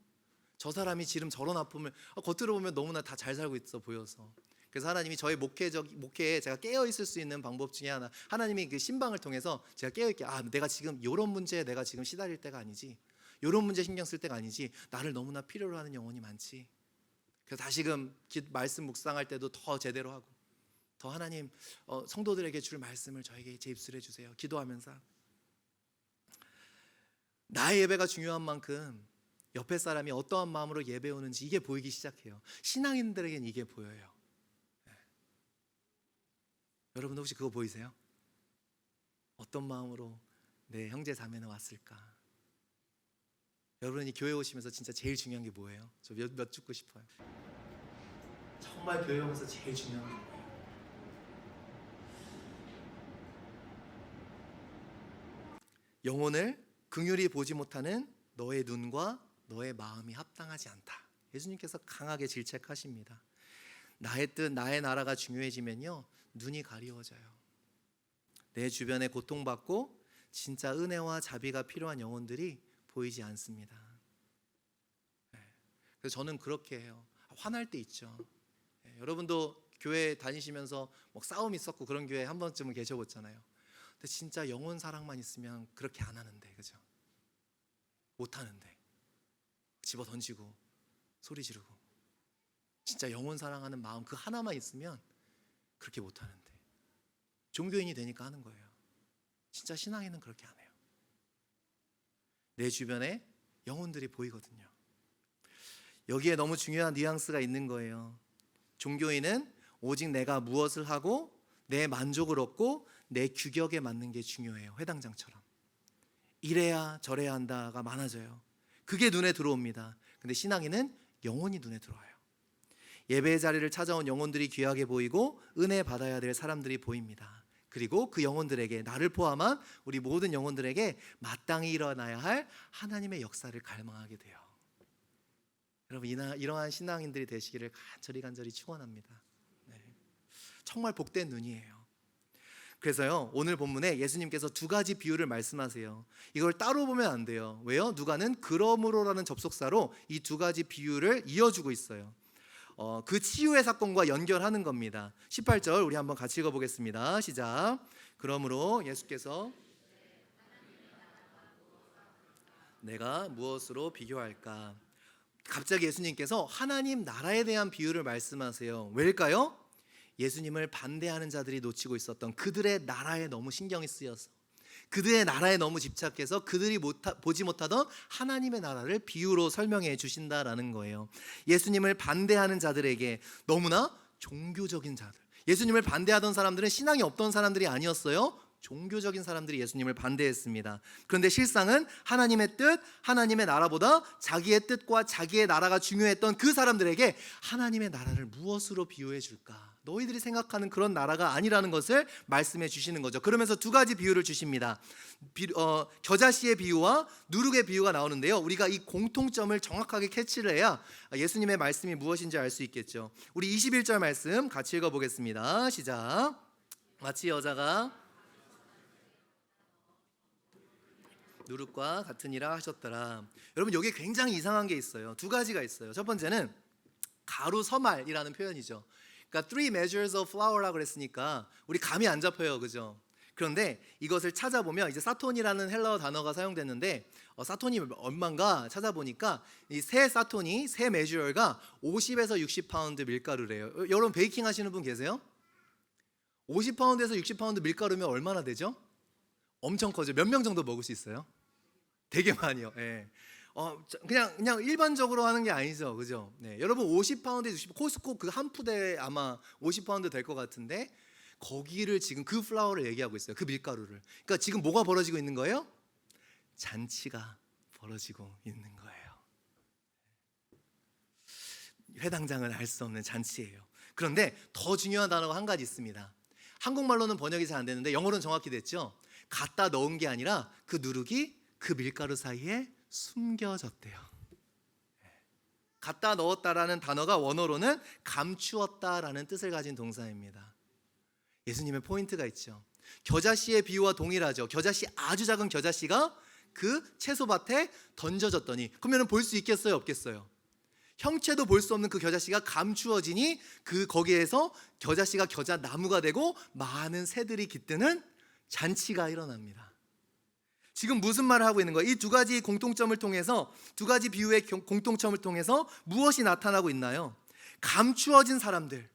저 사람이 지금 저런 아픔을, 겉으로 보면 너무나 다 잘 살고 있어 보여서. 그래서 하나님이 저의 목회에 제가 깨어 있을 수 있는 방법 중에 하나, 하나님이 그 신방을 통해서 제가 깨어 있게, 내가 지금 이런 문제에 내가 지금 시달릴 때가 아니지, 이런 문제 신경 쓸 때가 아니지, 나를 너무나 필요로 하는 영혼이 많지. 그래서 다시금 말씀 묵상할 때도 더 제대로 하고, 더 하나님 성도들에게 줄 말씀을 저에게 제 입술에 주세요. 기도하면서 나의 예배가 중요한 만큼 옆에 사람이 어떠한 마음으로 예배 오는지 이게 보이기 시작해요. 신앙인들에겐 이게 보여요. 여러분 혹시 그거 보이세요? 어떤 마음으로 내 형제 자매는 왔을까? 여러분이 교회 오시면서 진짜 제일 중요한 게 뭐예요? 저 몇 죽고 싶어요. 정말 교회 오면서 제일 중요한 게 뭐예요? 영혼을 긍휼히 보지 못하는 너의 눈과 너의 마음이 합당하지 않다. 예수님께서 강하게 질책하십니다. 나의 뜻, 나의 나라가 중요해지면요, 눈이 가리워져요. 내 주변에 고통받고 진짜 은혜와 자비가 필요한 영혼들이 보이지 않습니다. 그래서 저는 그렇게 해요. 화날 때 있죠. 여러분도 교회 다니시면서 뭐 싸움 있었고 그런 교회 한 번쯤은 계셔봤잖아요. 근데 진짜 영혼 사랑만 있으면 그렇게 안 하는데, 그죠? 못 하는데 집어 던지고 소리 지르고, 진짜 영혼 사랑하는 마음 그 하나만 있으면 그렇게 못 하는데, 종교인이 되니까 하는 거예요. 진짜 신앙인은 그렇게 안 해요. 내 주변에 영혼들이 보이거든요. 여기에 너무 중요한 뉘앙스가 있는 거예요. 종교인은 오직 내가 무엇을 하고 내 만족을 얻고 내 규격에 맞는 게 중요해요. 회당장처럼 이래야 저래야 한다가 많아져요. 그게 눈에 들어옵니다. 근데 신앙인은 영혼이 눈에 들어와요. 예배의 자리를 찾아온 영혼들이 귀하게 보이고 은혜 받아야 될 사람들이 보입니다. 그리고 그 영혼들에게, 나를 포함한 우리 모든 영혼들에게 마땅히 일어나야 할 하나님의 역사를 갈망하게 돼요. 여러분, 이러한 신앙인들이 되시기를 간절히 축원합니다. 정말 복된 눈이에요. 그래서요, 오늘 본문에 예수님께서 두 가지 비유를 말씀하세요. 이걸 따로 보면 안 돼요. 왜요? 누가는 그러므로라는 접속사로 이 두 가지 비유를 이어주고 있어요. 그 치유의 사건과 연결하는 겁니다. 18절 우리 한번 같이 읽어보겠습니다. 시작. 그러므로 예수께서 내가 무엇으로 비교할까? 갑자기 예수님께서 하나님 나라에 대한 비유를 말씀하세요. 왜일까요? 예수님을 반대하는 자들이 놓치고 있었던 그들의 나라에 너무 신경이 쓰여서, 그들의 나라에 너무 집착해서 그들이 보지 못하던 하나님의 나라를 비유로 설명해 주신다라는 거예요. 예수님을 반대하는 자들에게, 너무나 종교적인 자들, 예수님을 반대하던 사람들은 신앙이 없던 사람들이 아니었어요. 종교적인 사람들이 예수님을 반대했습니다. 그런데 실상은 하나님의 뜻, 하나님의 나라보다 자기의 뜻과 자기의 나라가 중요했던 그 사람들에게 하나님의 나라를 무엇으로 비유해 줄까? 너희들이 생각하는 그런 나라가 아니라는 것을 말씀해 주시는 거죠. 그러면서 두 가지 비유를 주십니다. 겨자씨의 비유와 누룩의 비유가 나오는데요, 우리가 이 공통점을 정확하게 캐치를 해야 예수님의 말씀이 무엇인지 알 수 있겠죠. 우리 21절 말씀 같이 읽어보겠습니다. 시작. 마치 여자가 누룩과 같으니라 하셨더라. 여러분, 여기에 굉장히 이상한 게 있어요. 두 가지가 있어요. 첫 번째는 가루 서말이라는 표현이죠. 그러니까 three measures of flour라고 그랬으니까 우리 감이 안 잡혀요, 그죠? 그런데 이것을 찾아보면 이제 사톤이라는 헬라어 단어가 사용됐는데, 사톤이 얼마인가 찾아보니까 이 세 사톤이, 세 메주얼가 50에서 60파운드 밀가루래요. 여러분, 베이킹 하시는 분 계세요? 50파운드에서 60파운드 밀가루면 얼마나 되죠? 엄청 커져. 몇 명 정도 먹을 수 있어요? 되게 많이요. 예. 그냥 일반적으로 하는 게 아니죠, 그죠? 네. 여러분, 50파운드, 60 코스코 그 한 푸대에 아마 50파운드 될 것 같은데, 거기를 지금 그 플라워를 얘기하고 있어요. 그 밀가루를. 그러니까 지금 뭐가 벌어지고 있는 거예요? 잔치가 벌어지고 있는 거예요. 회당장은 알 수 없는 잔치예요. 그런데 더 중요한 단어가 한 가지 있습니다. 한국말로는 번역이 잘 안 되는데 영어로는 정확히 됐죠. 갖다 넣은 게 아니라 그 누룩이 그 밀가루 사이에 숨겨졌대요. 갖다 넣었다라는 단어가 원어로는 감추었다라는 뜻을 가진 동사입니다. 예수님의 포인트가 있죠. 겨자씨의 비유와 동일하죠. 겨자씨, 아주 작은 겨자씨가 그 채소밭에 던져졌더니, 그러면 볼 수 있겠어요, 없겠어요? 형체도 볼 수 없는 그 겨자씨가 감추어지니 거기에서 겨자씨가 겨자 나무가 되고 많은 새들이 깃드는 잔치가 일어납니다. 지금 무슨 말을 하고 있는 거예요? 이 두 가지 공통점을 통해서, 두 가지 비유의 공통점을 통해서 무엇이 나타나고 있나요? 감추어진 사람들,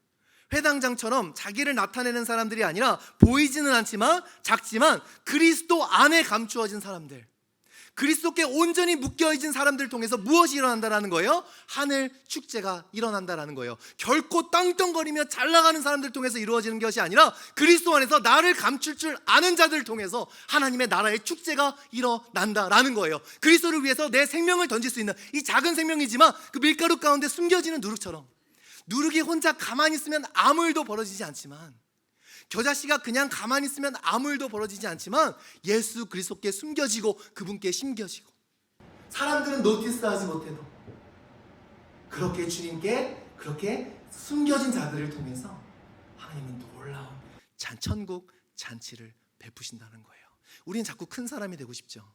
회당장처럼 자기를 나타내는 사람들이 아니라 보이지는 않지만 작지만 그리스도 안에 감추어진 사람들, 그리스도께 온전히 묶여진 사람들을 통해서 무엇이 일어난다라는 거예요? 하늘 축제가 일어난다라는 거예요. 결코 떵떵거리며 잘 나가는 사람들을 통해서 이루어지는 것이 아니라 그리스도 안에서 나를 감출 줄 아는 자들을 통해서 하나님의 나라의 축제가 일어난다라는 거예요. 그리스도를 위해서 내 생명을 던질 수 있는, 이 작은 생명이지만 그 밀가루 가운데 숨겨지는 누룩처럼, 누룩이 혼자 가만히 있으면 아무 일도 벌어지지 않지만, 겨자씨가 그냥 가만히 있으면 아무 일도 벌어지지 않지만, 예수 그리스도께 숨겨지고 그분께 심겨지고, 사람들은 노티스하지 못해도 그렇게 주님께 그렇게 숨겨진 자들을 통해서 하나님은 놀라운 천국 잔치를 베푸신다는 거예요. 우리는 자꾸 큰 사람이 되고 싶죠.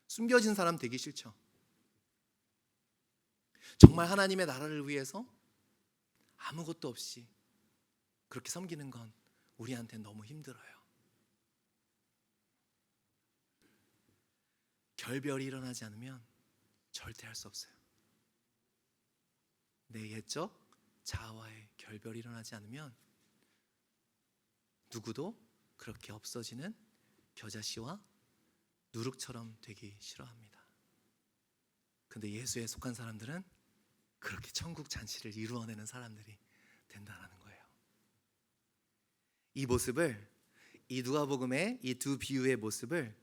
숨겨진 사람 되기 싫죠. 정말 하나님의 나라를 위해서 아무것도 없이 그렇게 섬기는 건 우리한테 너무 힘들어요. 결별이 일어나지 않으면 절대 할 수 없어요. 내 옛적 자아와의 결별이 일어나지 않으면 누구도 그렇게 없어지는 겨자씨와 누룩처럼 되기 싫어합니다. 근데 예수에 속한 사람들은 그렇게 천국 잔치를 이루어내는 사람들이 된다는 거예요. 이 모습을, 이 누가복음의 이 두 비유의 모습을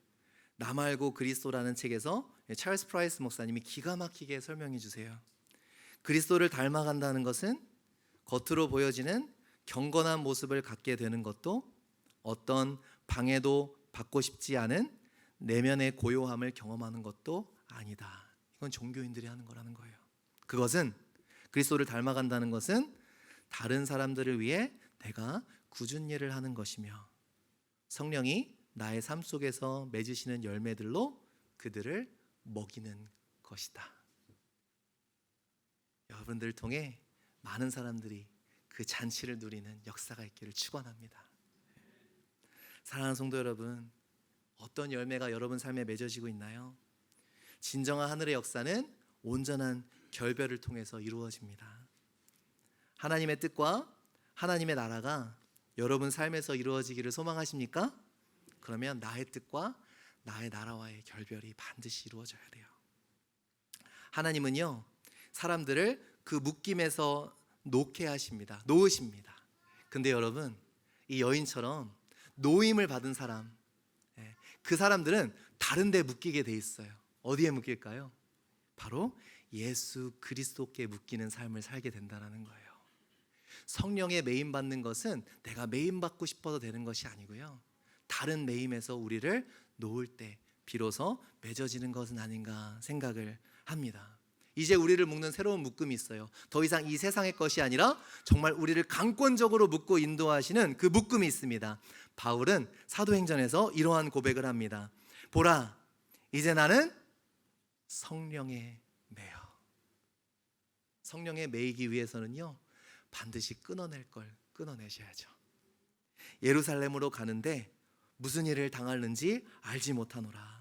나 말고 그리스도라는 책에서 찰스 프라이스 목사님이 기가 막히게 설명해 주세요. 그리스도를 닮아간다는 것은 겉으로 보여지는 경건한 모습을 갖게 되는 것도, 어떤 방해도 받고 싶지 않은 내면의 고요함을 경험하는 것도 아니다. 이건 종교인들이 하는 거라는 거예요. 그것은, 그리스도를 닮아간다는 것은 다른 사람들을 위해 내가 굳은 일을 하는 것이며, 성령이 나의 삶 속에서 맺으시는 열매들로 그들을 먹이는 것이다. 여러분들을 통해 많은 사람들이 그 잔치를 누리는 역사가 있기를 축원합니다. 사랑하는 성도 여러분, 어떤 열매가 여러분 삶에 맺어지고 있나요? 진정한 하늘의 역사는 온전한 결별을 통해서 이루어집니다. 하나님의 뜻과 하나님의 나라가 여러분 삶에서 이루어지기를 소망하십니까? 그러면 나의 뜻과 나의 나라와의 결별이 반드시 이루어져야 돼요. 하나님은요, 사람들을 그 묶임에서 놓게 하십니다. 놓으십니다. 근데 여러분, 이 여인처럼 놓임을 받은 사람, 그 사람들은 다른 데 묶이게 돼 있어요. 어디에 묶일까요? 바로 예수 그리스도께 묶이는 삶을 살게 된다는 거예요. 성령에 매임받는 것은 내가 매임받고 싶어서 되는 것이 아니고요, 다른 매임에서 우리를 놓을 때 비로소 맺어지는 것은 아닌가 생각을 합니다. 이제 우리를 묶는 새로운 묶음이 있어요. 더 이상 이 세상의 것이 아니라 정말 우리를 강권적으로 묶고 인도하시는 그 묶음이 있습니다. 바울은 사도행전에서 이러한 고백을 합니다. 보라, 이제 나는 성령에 매여. 성령에 매이기 위해서는요, 반드시 끊어낼 걸 끊어내셔야죠. 예루살렘으로 가는데 무슨 일을 당하는지 알지 못하노라.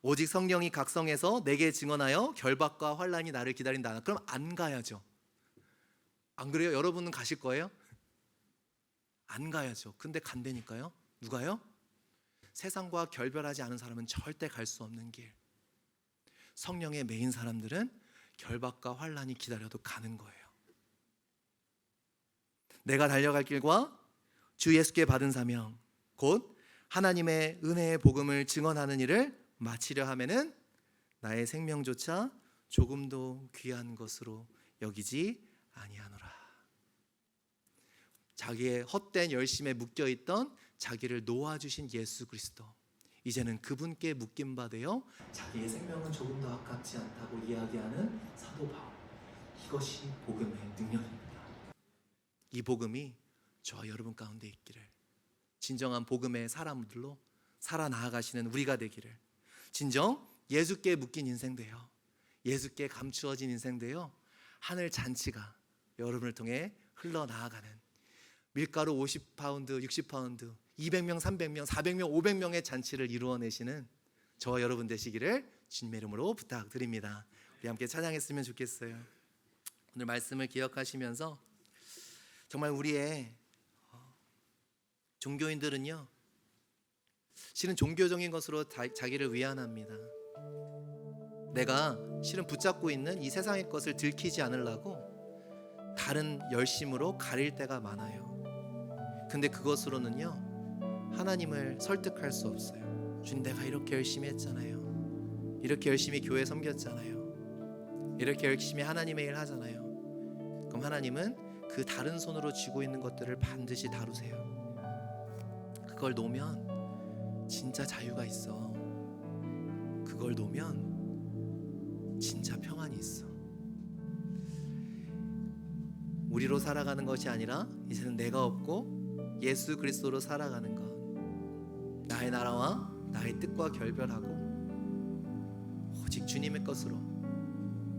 오직 성령이 각성해서 내게 증언하여 결박과 환난이 나를 기다린다. 그럼 안 가야죠. 안 그래요? 여러분은 가실 거예요? 안 가야죠. 근데 간다니까요. 누가요? 세상과 결별하지 않은 사람은 절대 갈 수 없는 길. 성령에 매인 사람들은 결박과 환난이 기다려도 가는 거예요. 내가 달려갈 길과 주 예수께 받은 사명, 곧 하나님의 은혜의 복음을 증언하는 일을 마치려 하면은 나의 생명조차 조금도 귀한 것으로 여기지 아니하노라. 자기의 헛된 열심에 묶여있던 자기를 놓아주신 예수 그리스도, 이제는 그분께 묶임바 되어 자기의 생명은 조금도 아깝지 않다고 이야기하는 사도 바울. 이것이 복음의 능력입니다. 이 복음이 저와 여러분 가운데 있기를, 진정한 복음의 사람들로 살아나가시는 우리가 되기를, 진정 예수께 묶인 인생되어, 예수께 감추어진 인생되어 하늘 잔치가 여러분을 통해 흘러나아가는, 밀가루 50파운드, 60파운드, 200명, 300명, 400명, 500명의 잔치를 이루어내시는 저와 여러분 되시기를 주님의 이름으로 부탁드립니다. 우리 함께 찬양했으면 좋겠어요. 오늘 말씀을 기억하시면서 정말 우리의 종교인들은요, 실은 종교적인 것으로 자기를 위안합니다. 내가 실은 붙잡고 있는 이 세상의 것을 들키지 않으려고 다른 열심으로 가릴 때가 많아요. 근데 그것으로는요 하나님을 설득할 수 없어요. 주님, 내가 이렇게 열심히 했잖아요. 이렇게 열심히 교회 섬겼잖아요. 이렇게 열심히 하나님의 일 하잖아요. 그럼 하나님은 그 다른 손으로 쥐고 있는 것들을 반드시 다루세요. 그걸 놓으면 진짜 자유가 있어. 그걸 놓으면 진짜 평안이 있어. 우리로 살아가는 것이 아니라 이제는 내가 없고 예수 그리스도로 살아가는 것, 나의 나라와 나의 뜻과 결별하고 오직 주님의 것으로,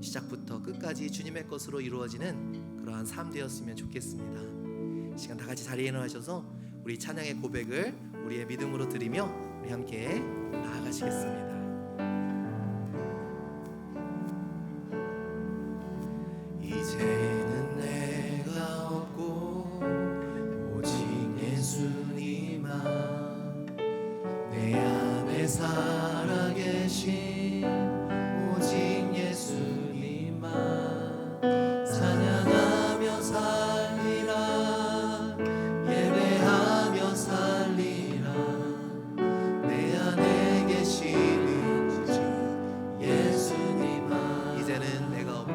시작부터 끝까지 주님의 것으로 이루어지는 그러한 삶 되었으면 좋겠습니다. 시간 다 같이 자리에 일어나셔서 우리 찬양의 고백을 우리의 믿음으로 드리며 우리 함께 나아가시겠습니다. 이제는 내가 없고 오직 예수님만, 내 안에 살아계신 오직 예수님만 찬양하며 살리라, 예배하며 살리라. 내 안에 계시는 오직 예수님만. 이제는 내가 없고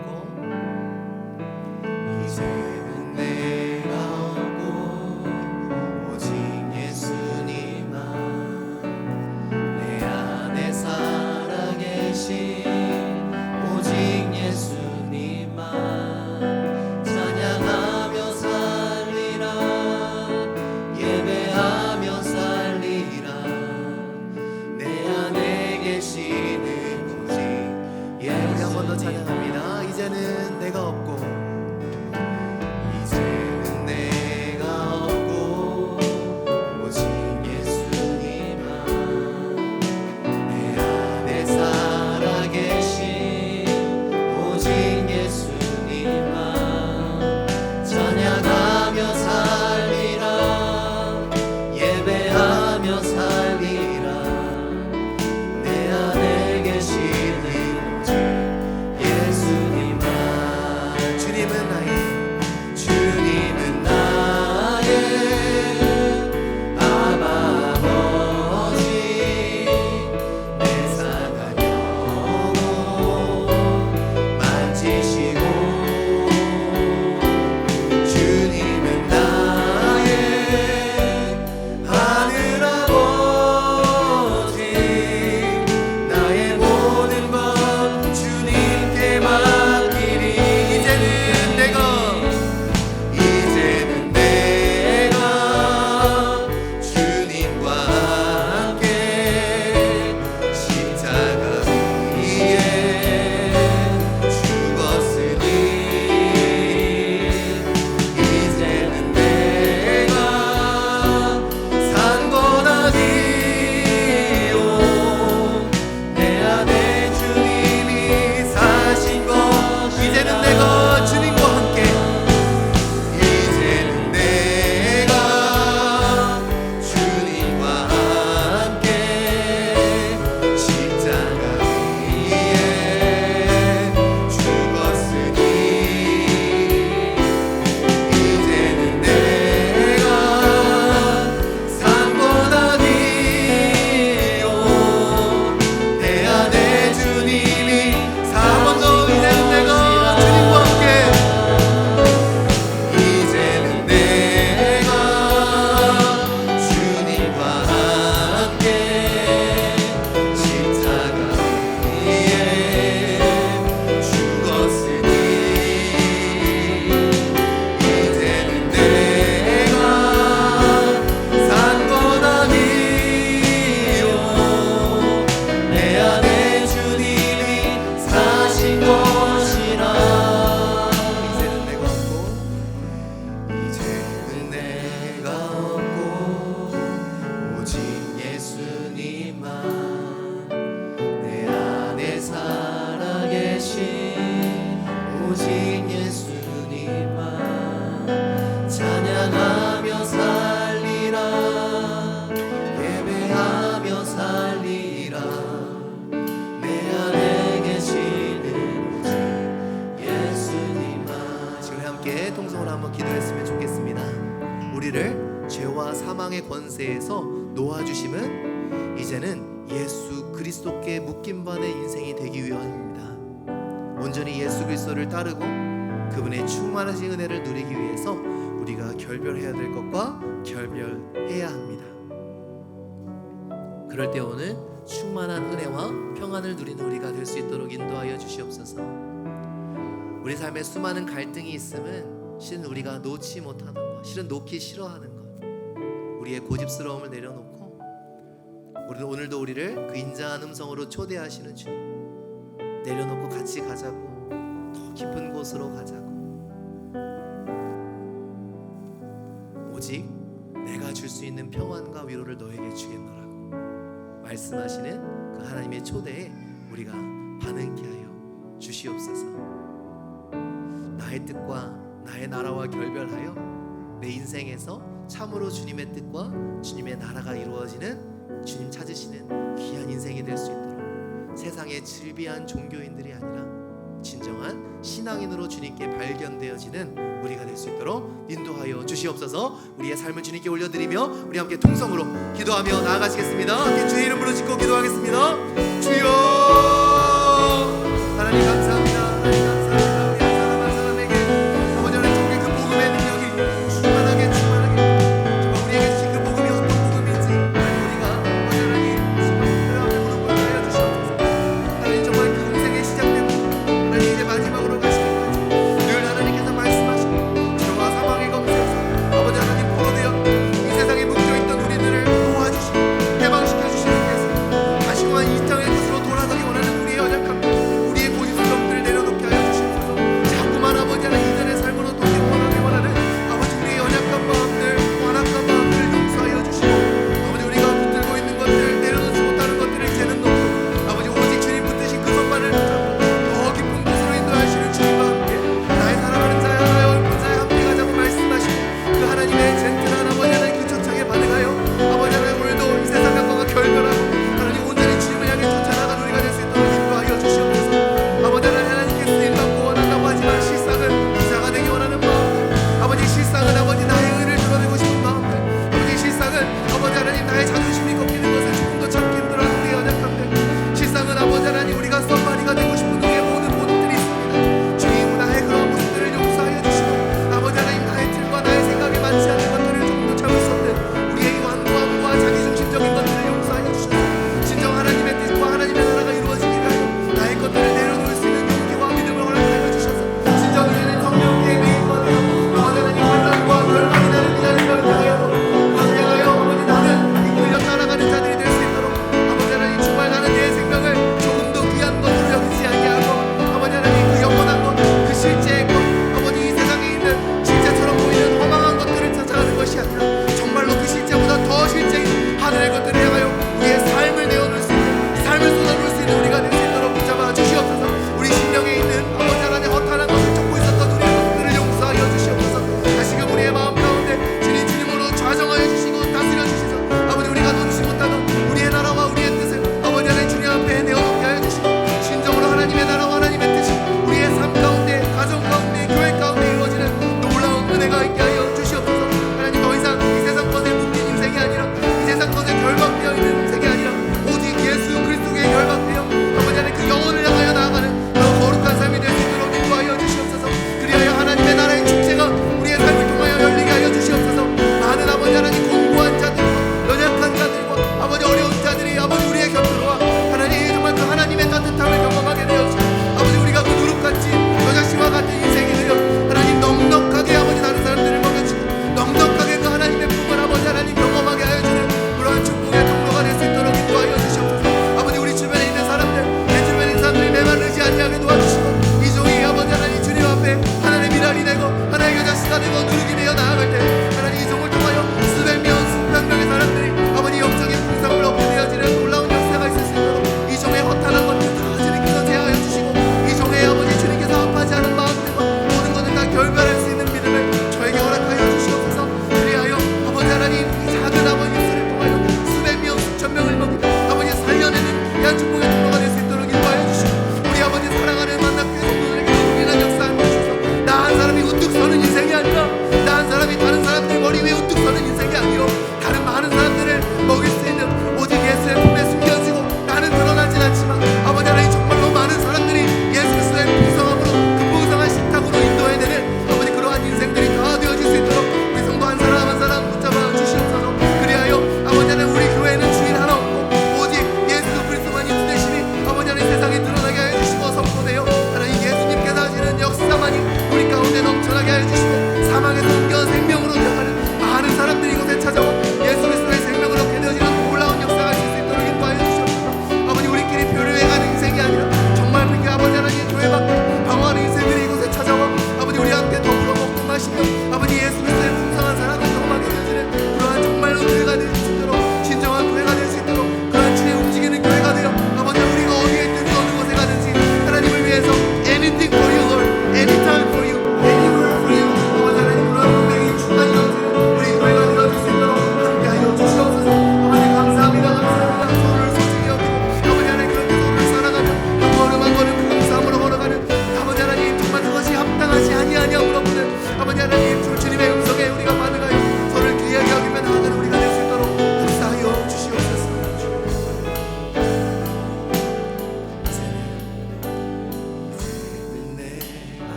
이제는 내가 없고 오직 예수님만, 내 안에 살아계신 오직 예수님만 찬양하며 살리라, 예배하며 살리라. 내 안에 계시는 오직 예수님만. 우리 한 번 더 찬양합니다. 이제는 내가 없고 이제는 내가 없고 오직 예수님만, 내 안에 살아계신 오직 예수님만 찬양하며 살리라, 예배하며 살리라. 내 안에 계시는 오직 예수님만. 주님은 나의 아바 아버지, 내 상한 영혼 만지시고, 주님은 나의 하늘 아버지, 나의 모든 것 주님께 맡기리. 이제는 내가 주님과 함께 십자가 위에 죽었으니, 이제는 내가 산 것 아니요, 내 안에 주님이 사신 것. 이제는 내가 주님과 함께, 이제는 내가 주님과 함께 십자가 위에 죽었으니, 이제는 내가 산 것 아니요, 내 안에 주님이 사. 번 더. 이제는 내가 주님과 함께, 이제는 내가 주님과 함께 십자가 위에 죽었으니, 이제는 내가 산 것 아니요, 내 안에 주님이 사신 것이라. 이제는 내가 없고 이제는 내가 없고 오직 예수님만, 내 안에 살아계신 오직 예수님만 찬양하며 살리라, 예배하며 살리라. 내 사망의 권세에서 놓아주심은 이제는 예수 그리스도께 묶임받은 인생이 되기 위함입니다. 온전히 예수 그리스도를 따르고 그분의 충만하신 은혜를 누리기 위해서 우리가 결별해야 될 것과 결별해야 합니다. 그럴 때 오늘 충만한 은혜와 평안을 누리는 우리가 될 수 있도록 인도하여 주시옵소서. 우리 삶에 수많은 갈등이 있음은 실은 우리가 놓지 못하는 것, 실은 놓기 싫어하는 것, 우리의 고집스러움을 내려놓고 오늘도 우리를 그 인자한 음성으로 초대하시는 주님, 내려놓고 같이 가자고, 더 깊은 곳으로 가자고, 오직 내가 줄 수 있는 평안과 위로를 너에게 주겠노라고 말씀하시는 그 하나님의 초대에 우리가 반응케 하여 주시옵소서. 나의 뜻과 나의 나라와 결별하여 내 인생에서 참으로 주님의 뜻과 주님의 나라가 이루어지는, 주님 찾으시는 귀한 인생이 될 수 있도록 세상의 즐비한 종교인들이 아니라 진정한 신앙인으로 주님께 발견되어지는 우리가 될 수 있도록 인도하여 주시옵소서. 우리의 삶을 주님께 올려드리며 우리 함께 통성으로 기도하며 나아가시겠습니다. 함께 주의 이름 부르짖고 기도하겠습니다. 주여, 하나님 감사합니다. 하나님 감사합니다. 우리 한 사람 한 사람에게 아버지 하나님 그 복음의 능력이 충만하게 정말 우리에게 주신 그 복음이 어떤 복음인지 우리가 아버지 하나님 정말 보는 걸 하여 주시옵소서. 하나님 정말 그 인생의 시작되고 하나님 이제 마지막으로 가시는 늘 하나님께서 말씀하시고 저와 사망의 검색에서 아버지 하나님 포로되어 이 세상에 묶여있던 우리들을 도와주시고 해방시켜 주시는 데서 다시 한번 이 땅에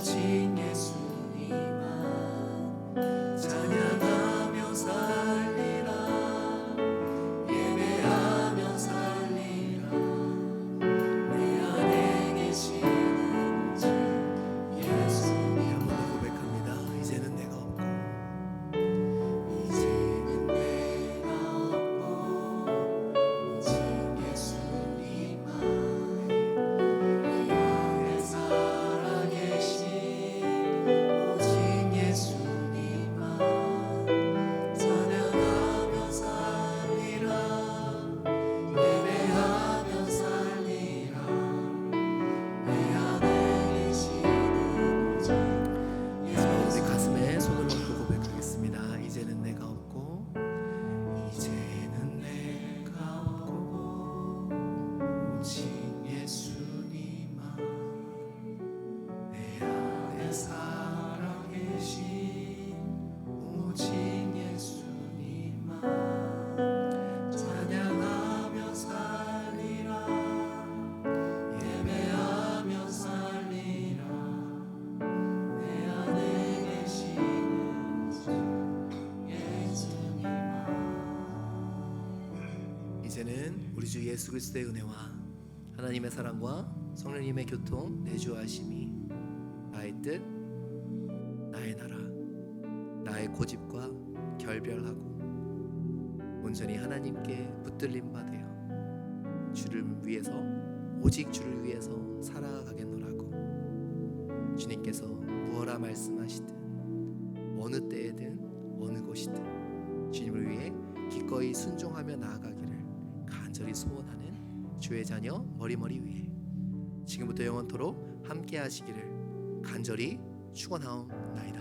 오직 예수님만 찬양하며 살리라 예배하며 살리라 내 안에 계시는 주 예수님 한번 더 고백합니다. 이제는 내가 없고 이제는 내가 없고 오직 예수님만 내 안에 살아계신 오직 예수님만 찬양하며 살리라 예배하며 살리라 내 안에 계시는 오직 우리 가슴에 손을 얹고 고백하겠습니다. 이제는 내가 없고 이제는 내가 없고 오직 예수님만 내 안에 살아계신 오직 예수님만 찬양하며 살리라 예배하며 살리라 내 안에 계시는 주 예수님만. 이제는 우리 주 예수 그리스도의 은혜와 하나님의 사랑과 성령님의 교통 내주하심이 나의 뜻, 나의 나라, 나의 고집과 결별하고 온전히 하나님께 붙들림 받으여 주를 위해서 오직 주를 위해서 살아가겠노라고 주님께서 무엇라 말씀하시든 어느 때에든 어느 곳이든 주님을 위해 기꺼이 순종하며 나아가기를 간절히 소원하는 주의 자녀 머리머리 위에 지금부터 영원토록 함께 하시기를 간절히 축원하옵나이다.